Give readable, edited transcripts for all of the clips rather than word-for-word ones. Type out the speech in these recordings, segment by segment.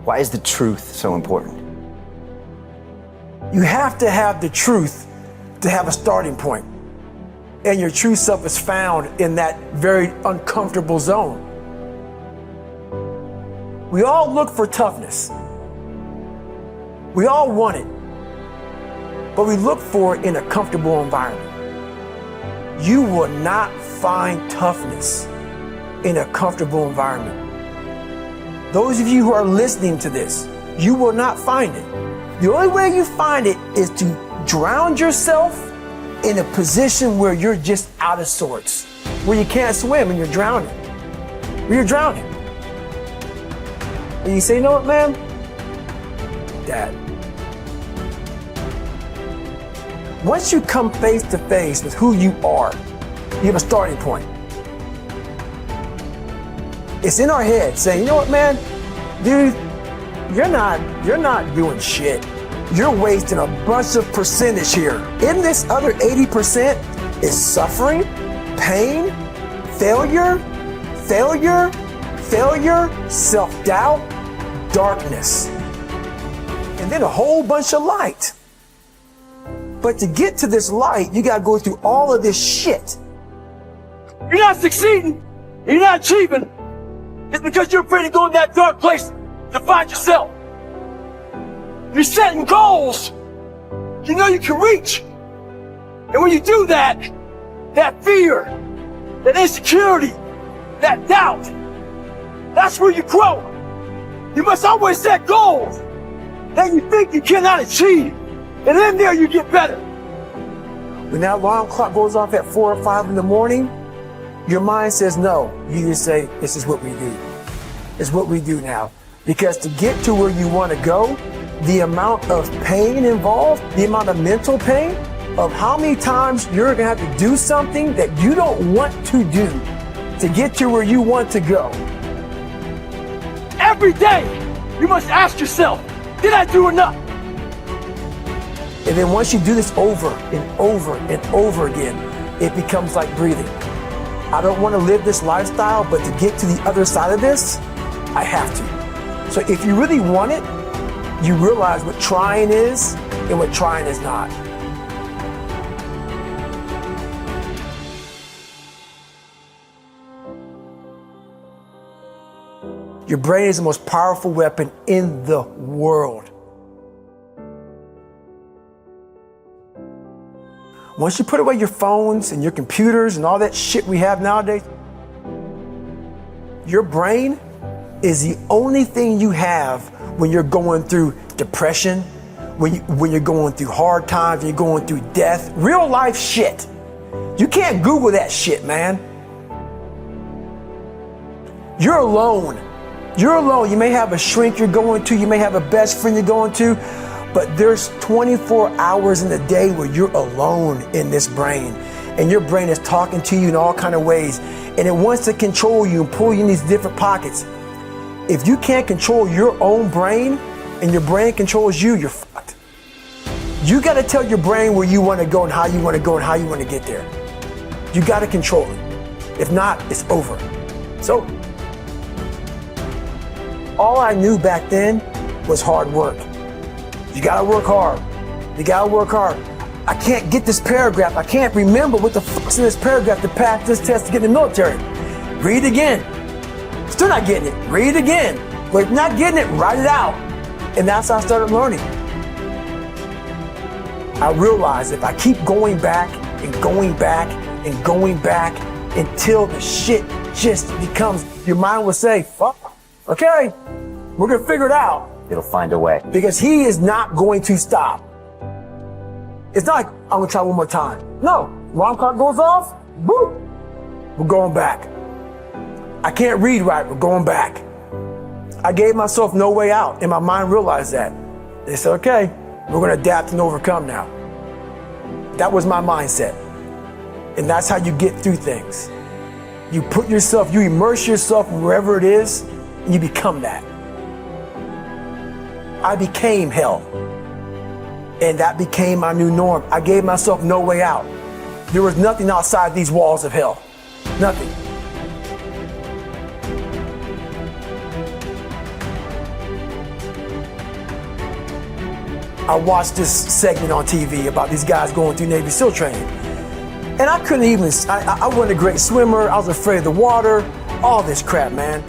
Why is the truth so important? You have to have the truth to have a starting point. And your true self is found in that very uncomfortable zone. We all look for toughness. We all want it. But we look for it in a comfortable environment. You will not find toughness in a comfortable environment. Those of you who are listening to this, you will not find it. The only way you find it is to drown yourself in a position where you're just out of sorts, where you can't swim and you're drowning. Where you're drowning. And you say, you know what, man? Dad. Once you come face to face with who you are, you have a starting point. It's in our head saying, you know what, man? Dude, you're not doing shit. You're wasting a bunch of percentage here. In this other 80% is suffering, pain, failure, self-doubt, darkness, and then a whole bunch of light. But to get to this light, you gotta go through all of this shit. You're not succeeding, you're not achieving. It's because you're afraid to go in that dark place to find yourself. You're setting goals you know you can reach. And when you do that, that fear, that insecurity, that doubt, that's where you grow. You must always set goals that you think you cannot achieve. And in there you get better. When that alarm clock goes off at 4 or 5 in the morning, your mind says no. You just say, this is what we do. It's what we do now. Because to get to where you want to go, the amount of pain involved, the amount of mental pain of how many times you're going to have to do something that you don't want to do to get to where you want to go. Every day, you must ask yourself, did I do enough? And then once you do this over and over and over again, it becomes like breathing. I don't want to live this lifestyle, but to get to the other side of this, I have to. So if you really want it, you realize what trying is and what trying is not. Your brain is the most powerful weapon in the world. Once you put away your phones and your computers and all that shit we have nowadays, your brain is the only thing you have when you're going through depression, when you're going through hard times, when you're going through death, real life shit. You can't Google that shit, man. You're alone. You're alone. You may have a shrink you're going to, you may have a best friend you're going to, but there's 24 hours in the day where you're alone in this brain. And your brain is talking to you in all kinds of ways. And it wants to control you and pull you in these different pockets. If you can't control your own brain and your brain controls you, you're fucked. You got to tell your brain where you want to go and how you want to go and how you want to get there. You got to control it. If not, it's over. So, all I knew back then was hard work. You got to work hard. You got to work hard. I can't get this paragraph. I can't remember what the fuck's in this paragraph to pass this test to get in the military. Read it again. Still not getting it. Read it again. But if not getting it, write it out. And that's how I started learning. I realized if I keep going back and going back and going back until the shit just becomes, your mind will say, fuck, okay, we're going to figure it out. It'll find a way. Because he is not going to stop. It's not like, I'm going to try one more time. No, alarm clock goes off, boop, we're going back. I can't read right, we're going back. I gave myself no way out, and my mind realized that. They said, okay, we're going to adapt and overcome now. That was my mindset. And that's how you get through things. You put yourself, you immerse yourself wherever it is, and you become that. I became hell. And that became my new norm. I gave myself no way out. There was nothing outside these walls of hell. Nothing. I watched this segment on TV about these guys going through Navy SEAL training. And I couldn't even, I wasn't a great swimmer. I was afraid of the water, all this crap, man.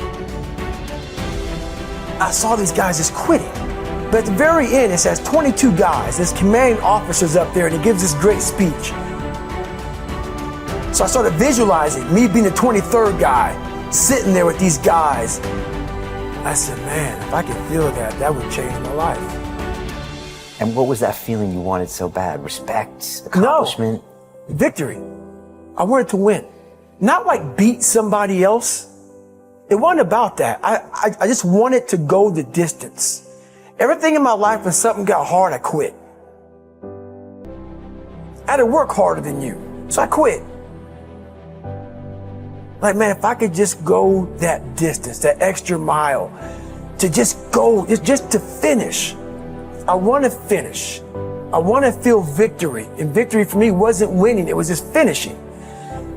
I saw these guys just quitting. But at the very end, it says 22 guys. There's commanding officers up there, and he gives this great speech. So I started visualizing me being the 23rd guy, sitting there with these guys. I said, man, if I could feel that, that would change my life. And what was that feeling you wanted so bad? Respect? Accomplishment? No, victory. I wanted to win. Not like beat somebody else. It wasn't about that. I just wanted to go the distance. Everything in my life, when something got hard, I quit. I had to work harder than you, so I quit. Like, man, if I could just go that distance, that extra mile, to just go, just to finish. I want to finish. I want to feel victory. And victory for me wasn't winning, it was just finishing.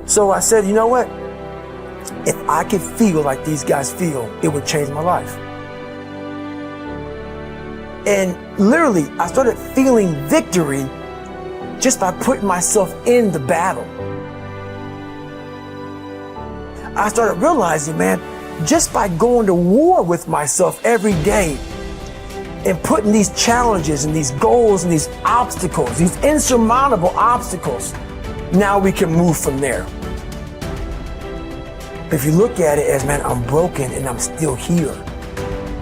So I said, you know what? If I could feel like these guys feel, it would change my life. And literally, I started feeling victory just by putting myself in the battle. I started realizing, man, just by going to war with myself every day and putting these challenges and these goals and these obstacles, these insurmountable obstacles, now we can move from there. If you look at it as, man, I'm broken and I'm still here.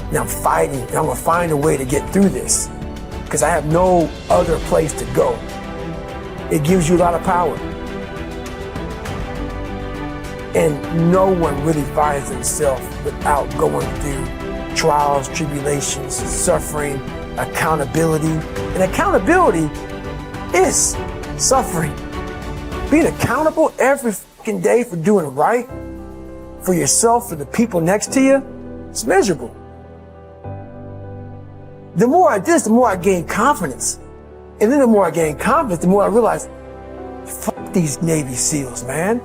And I'm fighting and I'm gonna find a way to get through this because I have no other place to go. It gives you a lot of power. And no one really finds themselves without going through trials, tribulations, suffering, accountability. And accountability is suffering. Being accountable every fucking day for doing right for yourself, for the people next to you, it's miserable. The more I did this, the more I gained confidence. And then the more I gained confidence, the more I realized, fuck these Navy SEALs, man.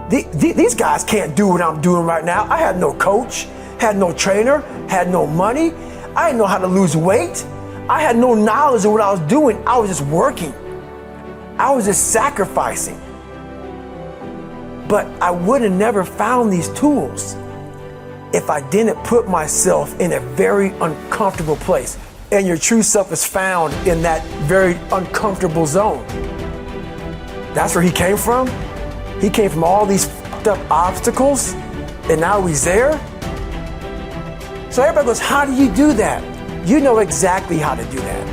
These guys can't do what I'm doing right now. I had no coach, had no trainer, had no money. I didn't know how to lose weight. I had no knowledge of what I was doing. I was just working. I was just sacrificing. But I would have never found these tools if I didn't put myself in a very uncomfortable place. And your true self is found in that very uncomfortable zone. That's where he came from. He came from all these fucked up obstacles, and now he's there. So everybody goes, how do you do that? You know exactly how to do that.